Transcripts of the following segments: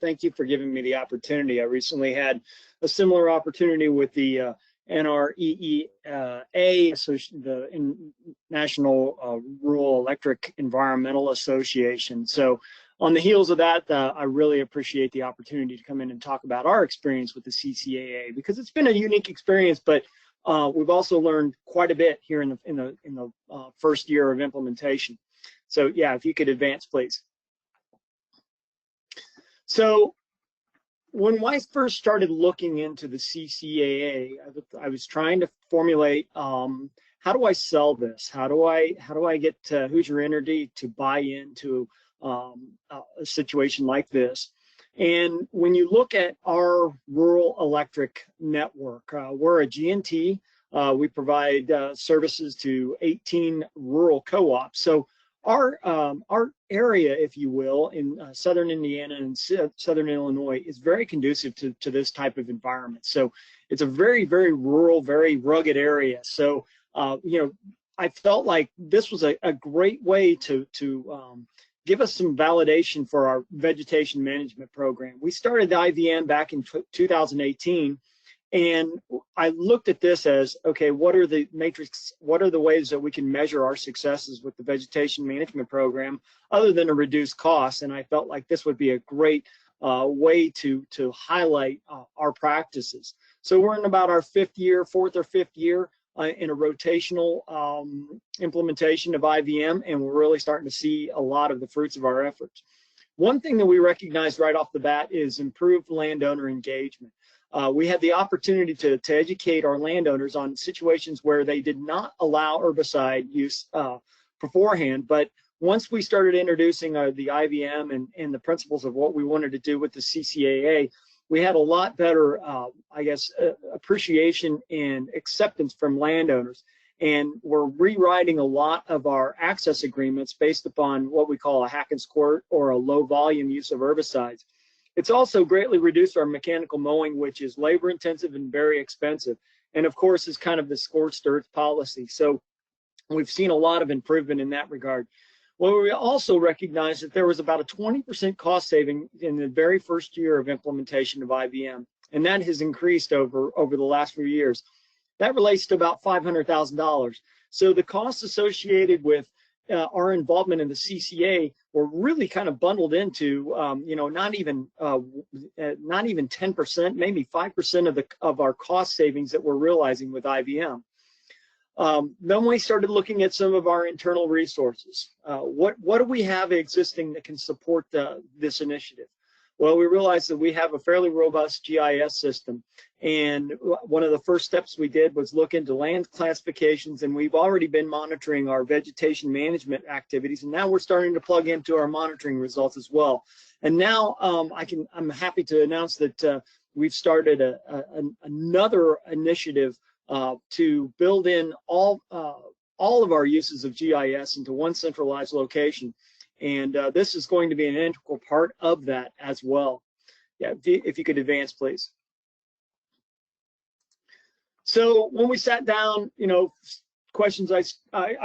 thank you for giving me the opportunity. I recently had a similar opportunity with the NREEA, the National Rural Electric Environmental Association. So on the heels of that, I really appreciate the opportunity to come in and talk about our experience with the CCAA, because it's been a unique experience, but we've also learned quite a bit here in the first year of implementation. So yeah, if you could advance, please. So when I first started looking into the CCAA, I was trying to formulate how do I sell this? How do I get Hoosier Energy to buy into a situation like this? And when you look at our rural electric network, we're a G&T. We provide services to 18 rural co-ops. So our area, if you will, in southern Indiana and southern Illinois is very conducive to this type of environment. So it's a very, very rural, very rugged area. So, you know, I felt like this was a great way to give us some validation for our vegetation management program. We started the IVM back in 2018. And I looked at this as, okay, what are the ways that we can measure our successes with the vegetation management program other than to reduce costs? And I felt like this would be a great way to highlight our practices. So we're in about our fourth or fifth year in a rotational implementation of IVM, and we're really starting to see a lot of the fruits of our efforts. One thing that we recognized right off the bat is improved landowner engagement. We had the opportunity to educate our landowners on situations where they did not allow herbicide use beforehand, but once we started introducing the IVM and the principles of what we wanted to do with the CCAA, we had a lot better, I guess, appreciation and acceptance from landowners. And we're rewriting a lot of our access agreements based upon what we call a hack and squirt or a low volume use of herbicides. It's also greatly reduced our mechanical mowing, which is labor intensive and very expensive. And of course, is kind of the scorched earth policy. So we've seen a lot of improvement in that regard. Well, we also recognize that there was about a 20% cost saving in the very first year of implementation of IVM. And that has increased over the last few years. That relates to about $500,000. So the costs associated with our involvement in the CCA were really kind of bundled into, you know, not even 10%, maybe 5% of our cost savings that we're realizing with IVM. Then we started looking at some of our internal resources. What do we have existing that can support this initiative? Well, we realized that we have a fairly robust GIS system, and one of the first steps we did was look into land classifications, and we've already been monitoring our vegetation management activities, and now we're starting to plug into our monitoring results as well. And now I'm happy to announce that we've started another initiative to build in all of our uses of GIS into one centralized location. And this is going to be an integral part of that as well. Yeah, if you could advance, please. So when we sat down, you know, questions I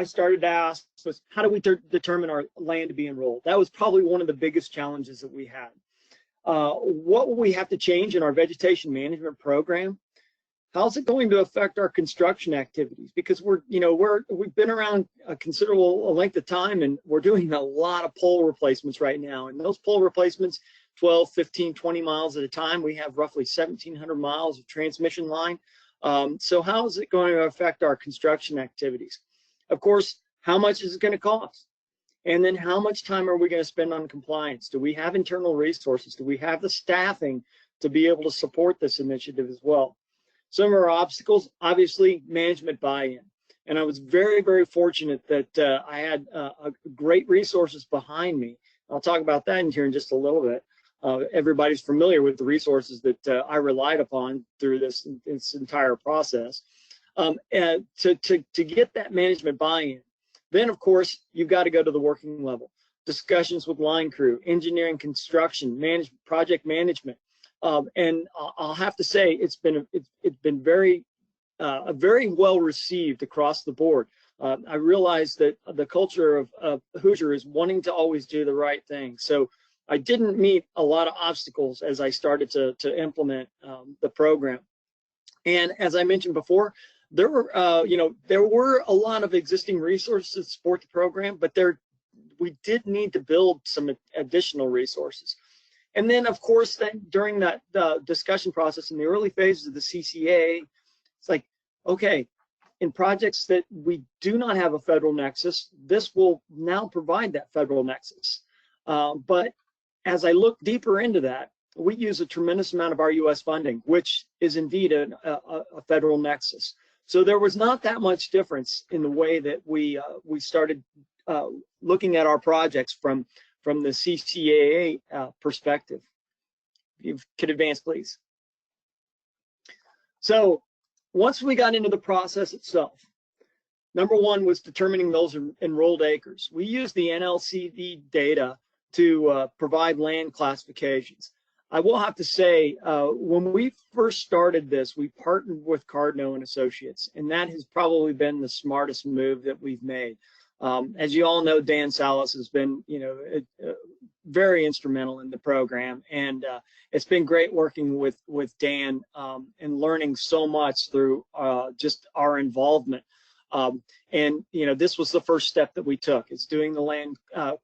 started to ask was, how do we determine our land to be enrolled? That was probably one of the biggest challenges that we had. What will we have to change in our vegetation management program? How's it going to affect our construction activities? Because we've been around a considerable length of time, and we're doing a lot of pole replacements right now. And those pole replacements, 12, 15, 20 miles at a time, we have roughly 1,700 miles of transmission line. So how is it going to affect our construction activities? Of course, how much is it going to cost? And then how much time are we going to spend on compliance? Do we have internal resources? Do we have the staffing to be able to support this initiative as well? Some of our obstacles, obviously, management buy-in. And I was very, very fortunate that I had great resources behind me. I'll talk about that in here in just a little bit. Everybody's familiar with the resources that I relied upon through this entire process. And to get that management buy-in, then, of course, you've got to go to the working level. Discussions with line crew, engineering, construction, project management. And I'll have to say it's been very well received across the board. I realize that the culture of Hoosier is wanting to always do the right thing. So I didn't meet a lot of obstacles as I started to implement the program. And as I mentioned before, there were there were a lot of existing resources to support the program, but we did need to build some additional resources. And then, of course, then during that discussion process in the early phases of the CCAA, it's like, okay, in projects that we do not have a federal nexus, this will now provide that federal nexus. But as I look deeper into that, we use a tremendous amount of our U.S. funding, which is indeed a federal nexus. So there was not that much difference in the way that we started looking at our projects from the CCAA perspective. If you could advance, please. So once we got into the process itself, number one was determining those enrolled acres. We used the NLCD data to provide land classifications. I will have to say, when we first started this, we partnered with Cardno and Associates, and that has probably been the smartest move that we've made. As you all know, Dan Salas has been, very instrumental in the program, and it's been great working with Dan and learning so much through just our involvement. And this was the first step that we took, is doing the land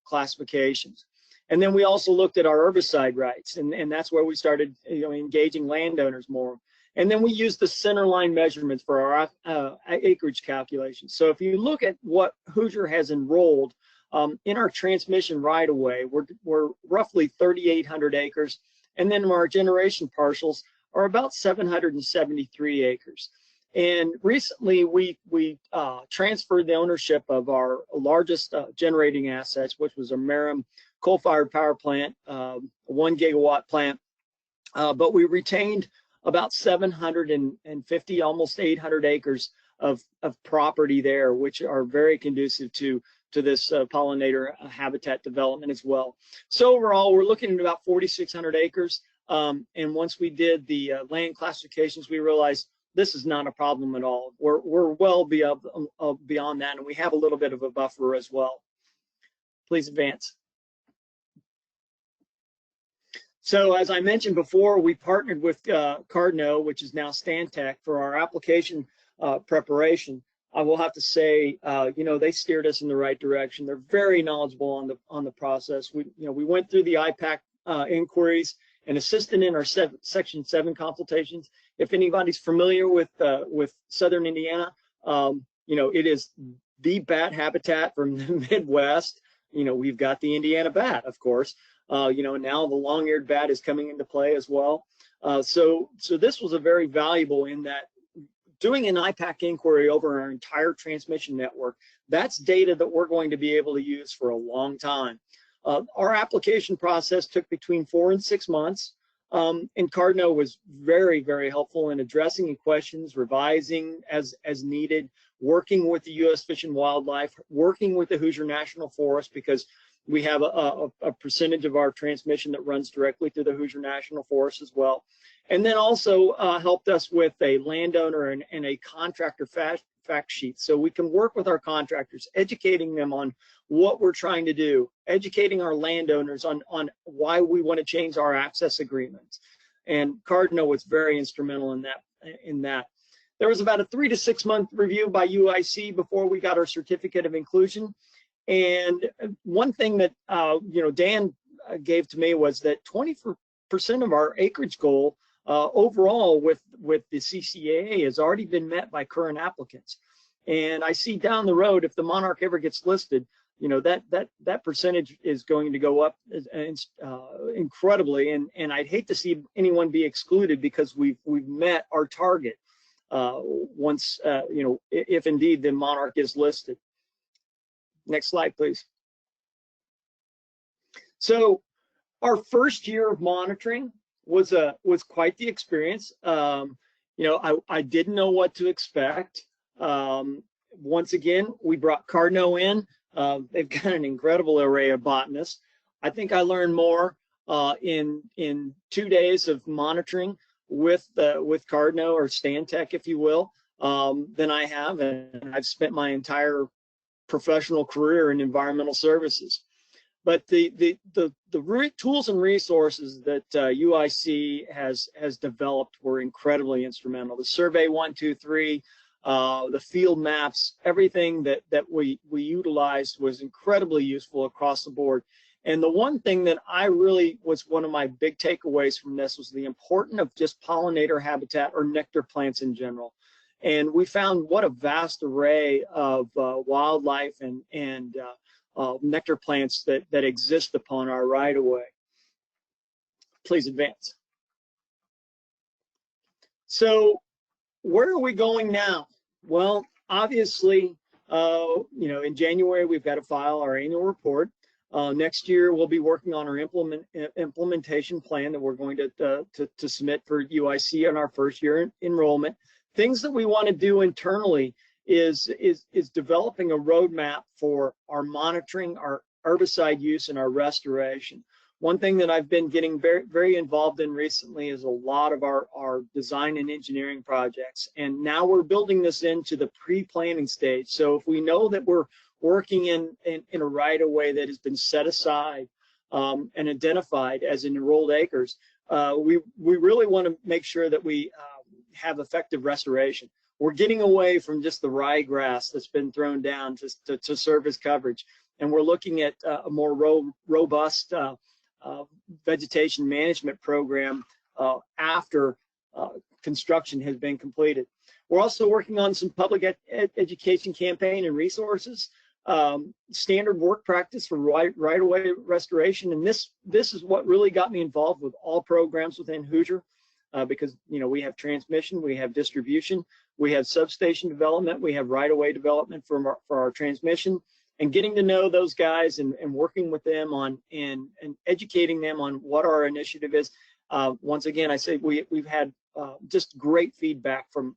classifications. And then we also looked at our herbicide rights, and that's where we started engaging landowners more. And then we used the center line measurements for our acreage calculations. So if you look at what Hoosier has enrolled in our transmission right of way, we're roughly 3,800 acres. And then our generation parcels are about 773 acres. And recently we transferred the ownership of our largest generating assets, which was a Merrim coal-fired power plant, a 1 gigawatt plant, but we retained about 750, almost 800 acres of property there, which are very conducive to this pollinator habitat development as well. So overall, we're looking at about 4,600 acres. And once we did the land classifications, we realized this is not a problem at all. We're well beyond that, and we have a little bit of a buffer as well. Please advance. So as I mentioned before, we partnered with Cardno, which is now Stantec, for our application preparation. I will have to say, they steered us in the right direction. They're very knowledgeable on the process. We went through the IPAC inquiries and assisted in our Section 7 consultations. If anybody's familiar with Southern Indiana, it is the bat habitat from the Midwest. We've got the Indiana bat, of course. Now the long-eared bat is coming into play as well. So this was a very valuable in that doing an IPAC inquiry over our entire transmission network, that's data that we're going to be able to use for a long time. Our application process took between 4 and 6 months, and Cardno was very, very helpful in addressing questions, revising as needed, working with the U.S. Fish and Wildlife, working with the Hoosier National Forest, because we have a percentage of our transmission that runs directly through the Hoosier National Forest as well. And then also helped us with a landowner and a contractor fact sheet. So we can work with our contractors, educating them on what we're trying to do, educating our landowners on why we want to change our access agreements. And Cardno was very instrumental in that. There was about a 3 to 6 month review by UIC before we got our certificate of inclusion. And one thing that Dan gave to me was that 20% of our acreage goal overall with the CCAA has already been met by current applicants. And I see down the road, if the Monarch ever gets listed, that percentage is going to go up incredibly. And I'd hate to see anyone be excluded because we've met our target once if indeed the Monarch is listed. Next slide, please. So our first year of monitoring was quite the experience. I didn't know what to expect. Once again, we brought Cardno in. They've got an incredible array of botanists. I think I learned more in 2 days of monitoring with Cardno, or Stantec, if you will, than I have, and I've spent my entire professional career in environmental services. But the tools and resources that UIC has developed were incredibly instrumental. The survey 1, 2, 3, the field maps, everything that we utilized was incredibly useful across the board. And the one thing that I really was one of my big takeaways from this was the importance of just pollinator habitat or nectar plants in general. And we found what a vast array of wildlife and nectar plants that exist upon our right-of-way. Please advance. So where are we going now? Well, obviously, in January, we've got to file our annual report. Next year, we'll be working on our implementation plan that we're going to submit for UIC on our first year enrollment. Things that we want to do internally is developing a roadmap for our monitoring, our herbicide use, and our restoration. One thing that I've been getting very involved in recently is a lot of our design and engineering projects. And now we're building this into the pre-planning stage. So if we know that we're working in a right-of-way that has been set aside and identified as enrolled acres, we really want to make sure that we have effective restoration. We're getting away from just the ryegrass that's been thrown down to serve as coverage. And we're looking at a more robust vegetation management program after construction has been completed. We're also working on some public education campaign and resources, standard work practice for right-of-way restoration. And this is what really got me involved with all programs within Hoosier, because we have transmission, we have distribution, we have substation development, we have right-of-way development for our transmission. And getting to know those guys and working with them on and educating them on what our initiative is. Once again, I say we've had just great feedback from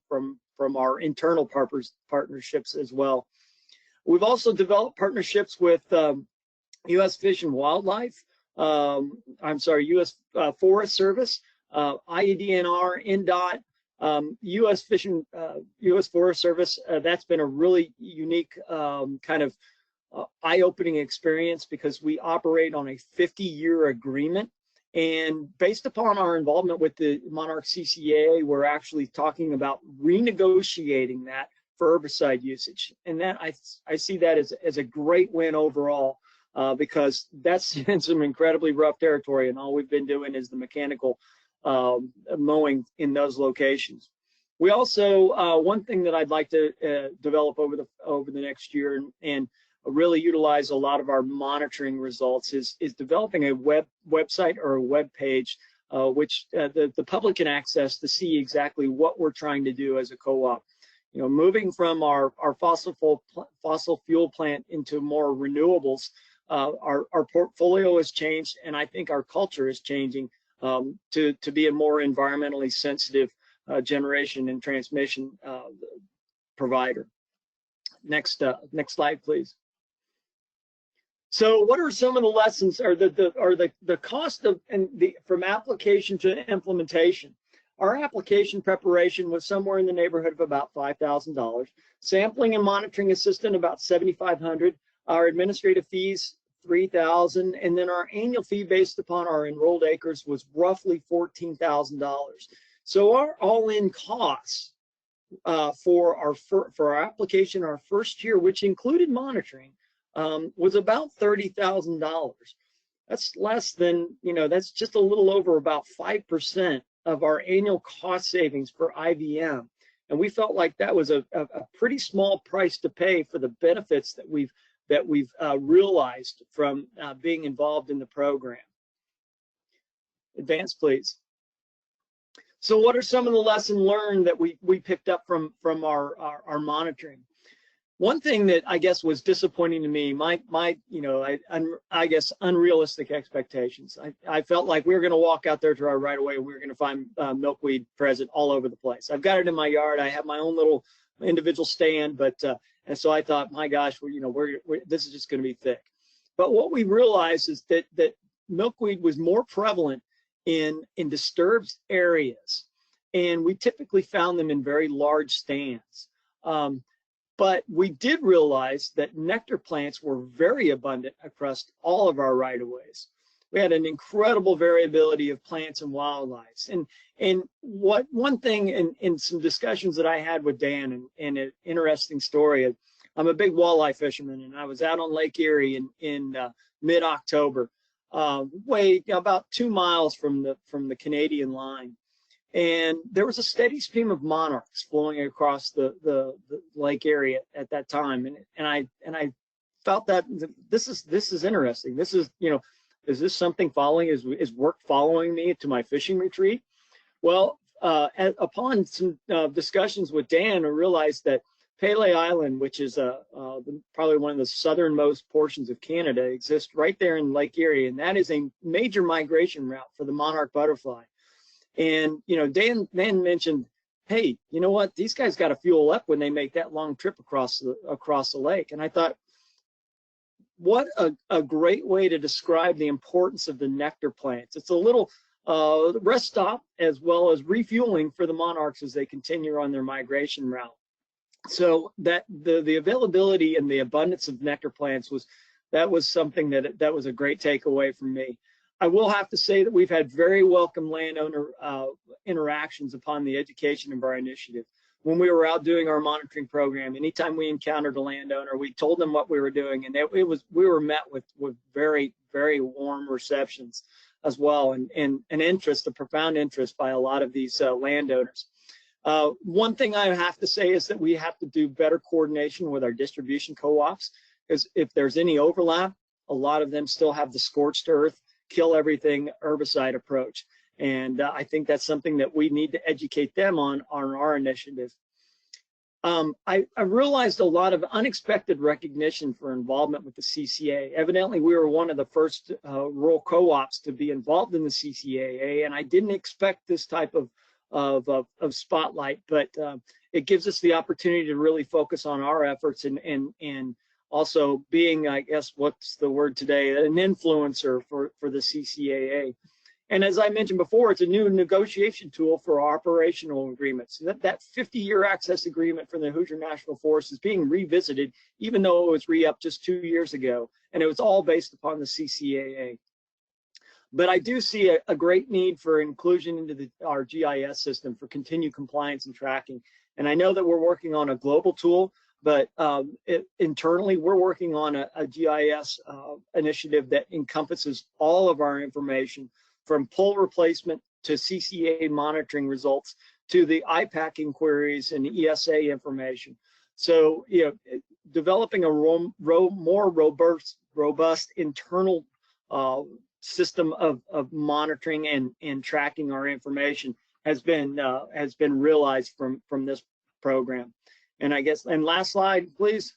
our internal partnerships as well. We've also developed partnerships with U.S. Fish and Wildlife. U.S. Forest Service, IEDNR, NDOT, U.S. Forest Service. That's been a really unique kind of eye-opening experience because we operate on a 50-year agreement, and based upon our involvement with the Monarch CCAA, we're actually talking about renegotiating that for herbicide usage, and that I see that as a great win overall because that's in some incredibly rough territory, and all we've been doing is the mechanical mowing in those locations. We also one thing that I'd like to develop over the next year and really utilize a lot of our monitoring results is developing a website or a web page which the public can access to see exactly what we're trying to do as a co-op. Moving from our fossil fuel plant into more renewables, our portfolio has changed, and I think our culture is changing to be a more environmentally sensitive generation and transmission provider. Next slide, please. So what are some of the lessons or the cost of from application to implementation? Our application preparation was somewhere in the neighborhood of about $5,000. Sampling and monitoring assistant about $7,500. Our administrative fees $3,000, and then our annual fee based upon our enrolled acres was roughly $14,000. So our all-in costs for our application, our first year, which included monitoring, was about $30,000. That's less than, that's just a little over about 5% of our annual cost savings for IVM. And we felt like that was a pretty small price to pay for the benefits that we've realized from being involved in the program. Advance, please. So what are some of the lessons learned that we picked up from our monitoring? One thing that I guess was disappointing to me, I guess unrealistic expectations. I felt like we were going to walk out there to our right away and we were going to find milkweed present all over the place. I've got it in my yard. I have my own little individual stand, but and so I thought, my gosh, this is just going to be thick. But what we realized is that milkweed was more prevalent in disturbed areas, and we typically found them in very large stands. But we did realize that nectar plants were very abundant across all of our right-of-ways. We had an incredible variability of plants and wildlife. And one thing in some discussions that I had with Dan, and an interesting story, I'm a big walleye fisherman, and I was out on Lake Erie in mid-October, way about 2 miles from the Canadian line. And there was a steady stream of monarchs flowing across the lake area at that time, and I felt that this is interesting. This is, is this something following? Is work following me to my fishing retreat? Well, upon some discussions with Dan, I realized that Pele Island, which is probably one of the southernmost portions of Canada, exists right there in Lake Erie, and that is a major migration route for the monarch butterfly. And Dan mentioned, hey, you know what? These guys got to fuel up when they make that long trip across the lake. And I thought, what a great way to describe the importance of the nectar plants. It's a little rest stop as well as refueling for the monarchs as they continue on their migration route. So that the availability and the abundance of nectar plants was something that was a great takeaway from me. I will have to say that we've had very welcome landowner interactions upon the education of our initiative. When we were out doing our monitoring program, anytime we encountered a landowner, we told them what we were doing, and we were met with very, very warm receptions as well, and an interest, a profound interest by a lot of these landowners. One thing I have to say is that we have to do better coordination with our distribution co-ops, because if there's any overlap, a lot of them still have the scorched earth, kill everything herbicide approach. And I think that's something that we need to educate them on our initiative. I realized a lot of unexpected recognition for involvement with the CCAA. Evidently, we were one of the first rural co-ops to be involved in the CCAA, and I didn't expect this type of spotlight, but it gives us the opportunity to really focus on our efforts and also being, I guess, what's the word today, an influencer for the CCAA. And as I mentioned before, it's a new negotiation tool for operational agreements. That 50-year access agreement for the Hoosier National Forest is being revisited, even though it was re-upped just 2 years ago, and it was all based upon the CCAA. But I do see a great need for inclusion into our GIS system for continued compliance and tracking. And I know that we're working on a global tool, but internally, we're working on a GIS initiative that encompasses all of our information, from pole replacement to CCAA monitoring results to the IPAC inquiries and ESA information. So, developing a more robust internal system of monitoring and tracking our information has been realized from this program. And I guess, and last slide, please.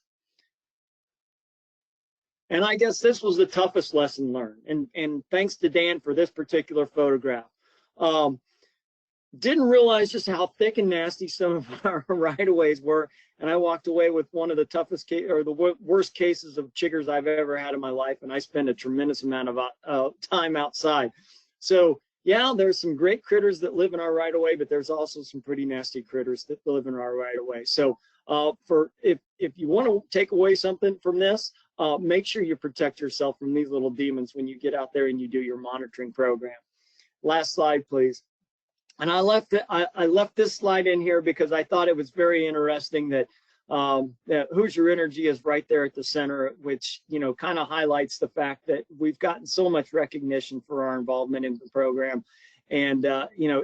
And I guess this was the toughest lesson learned. And thanks to Dan for this particular photograph. Didn't realize just how thick and nasty some of our right-of-ways were. And I walked away with one of the toughest or the worst cases of chiggers I've ever had in my life. And I spend a tremendous amount of time outside. So yeah, there's some great critters that live in our right-of-way, but there's also some pretty nasty critters that live in our right-of-way. So if you want to take away something from this, make sure you protect yourself from these little demons when you get out there and you do your monitoring program. Last slide, please. And I left this slide in here because I thought it was very interesting that that Hoosier Energy is right there at the center, which kind of highlights the fact that we've gotten so much recognition for our involvement in the program, and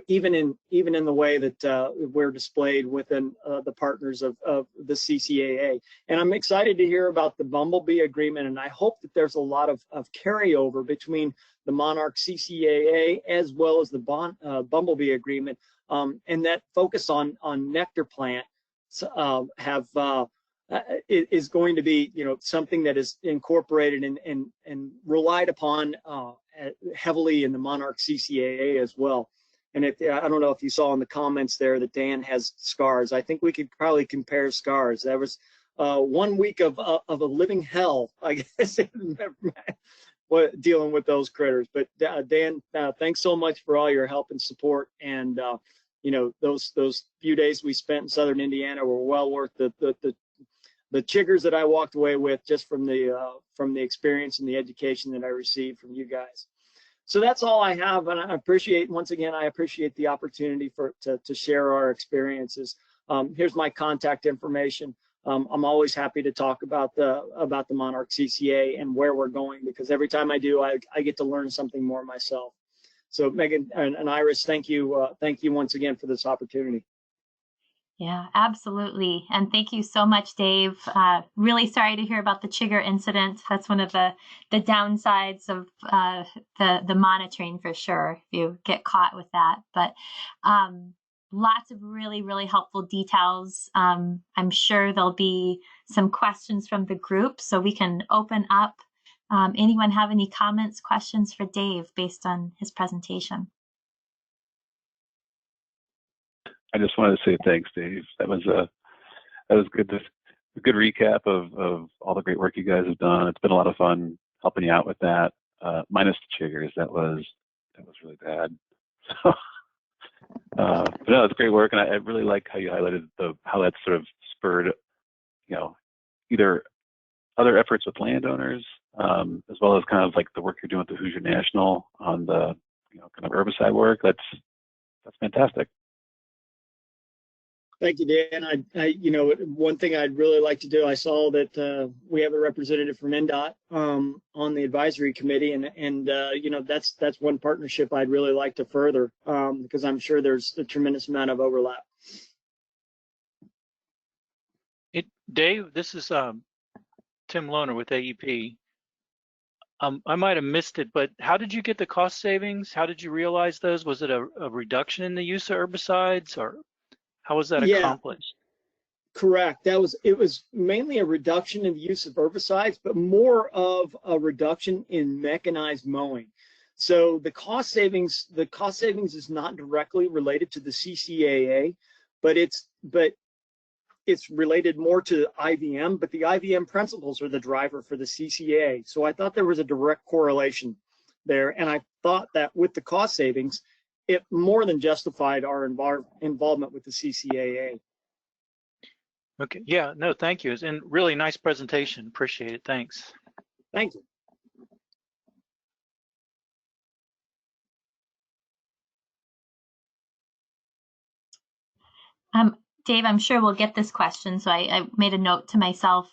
even in the way that we're displayed within the partners of the CCAA. And I'm excited to hear about the Bumblebee agreement, and I hope that there's a lot of carryover between the Monarch CCAA as well as the Bumblebee agreement, and that focus on nectar plant is going to be something that is incorporated and relied upon heavily in the Monarch CCAA as well. And I don't know if you saw in the comments there that Dan has scars. I think we could probably compare scars. That was 1 week of a living hell, I guess, dealing with those critters. But Dan, thanks so much for all your help and support. And those few days we spent in Southern Indiana were well worth the the chiggers that I walked away with just from the experience and the education that I received from you guys. So that's all I have, and I appreciate, once again, I appreciate the opportunity to share our experiences. Here's my contact information. I'm always happy to talk about the Monarch CCA and where we're going, because every time I do, I get to learn something more myself. So Megan and Iris, thank you once again for this opportunity. Yeah, absolutely. And thank you so much, Dave. Really sorry to hear about the chigger incident. That's one of the downsides of the monitoring, for sure, if you get caught with that. But lots of really, really helpful details. I'm sure there'll be some questions from the group, so we can open up. Anyone have any comments, questions for Dave based on his presentation? I just wanted to say thanks, Dave. That was good. A good recap of all the great work you guys have done. It's been a lot of fun helping you out with that. Minus the chiggers, that was really bad. So, but no, it's great work, and I really like how you highlighted how that sort of spurred, either other efforts with landowners, as well as kind of like the work you're doing with the Hoosier National on the kind of herbicide work. That's fantastic. Thank you, Dan. One thing I'd really like to do, I saw that we have a representative from NDOT on the advisory committee, and that's one partnership I'd really like to further, because I'm sure there's a tremendous amount of overlap. Dave, this is Tim Lohner with AEP. I might have missed it, but how did you get the cost savings? How did you realize those? Was it a reduction in the use of herbicides, or how was that accomplished? Correct. It was mainly a reduction in the use of herbicides, but more of a reduction in mechanized mowing. So the cost savings is not directly related to the CCAA, but it's related more to IVM, but the IVM principles are the driver for the CCAA. So I thought there was a direct correlation there, and I thought that with the cost savings, it more than justified our involvement with the CCAA. Okay, yeah, no, thank you. And really nice presentation. Appreciate it. Thanks. Thank you. Dave, I'm sure we'll get this question, so I made a note to myself.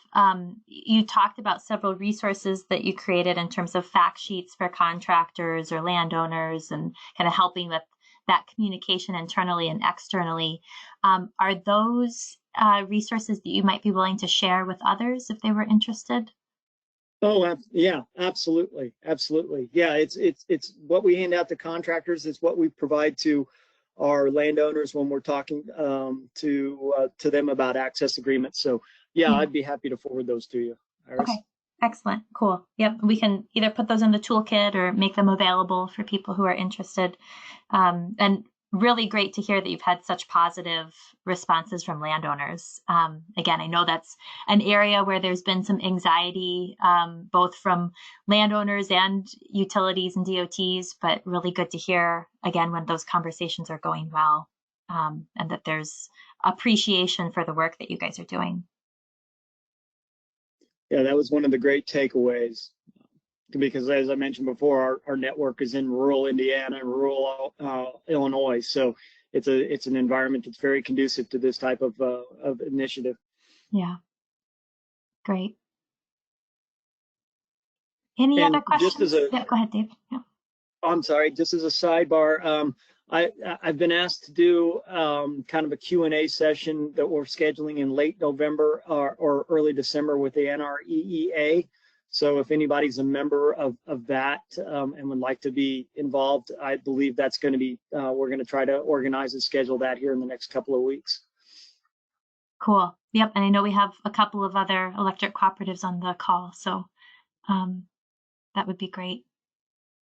You talked about several resources that you created in terms of fact sheets for contractors or landowners, and kind of helping with that communication internally and externally. Are those resources that you might be willing to share with others if they were interested? Oh, yeah, absolutely. Yeah, it's what we hand out to contractors. It's what we provide to our landowners when we're talking to them about access agreements. So yeah, I'd be happy to forward those to you, Iris. Okay, excellent, cool. Yep, we can either put those in the toolkit or make them available for people who are interested. And really great to hear that you've had such positive responses from landowners. Again, I know that's an area where there's been some anxiety, both from landowners and utilities and DOTs, but really good to hear, again, when those conversations are going well, and that there's appreciation for the work that you guys are doing. Yeah, that was one of the great takeaways, because as I mentioned before, our network is in rural Indiana and rural Illinois. So it's an environment that's very conducive to this type of initiative. Yeah, great. Any other questions? Yeah, go ahead, Dave. Yeah. I'm sorry, just as a sidebar, I've been asked to do kind of a Q&A session that we're scheduling in late November or early December with the NREEA. So if anybody's a member of that and would like to be involved, I believe that's going to be, we're going to try to organize and schedule that here in the next couple of weeks. Cool. Yep. And I know we have a couple of other electric cooperatives on the call, so that would be great.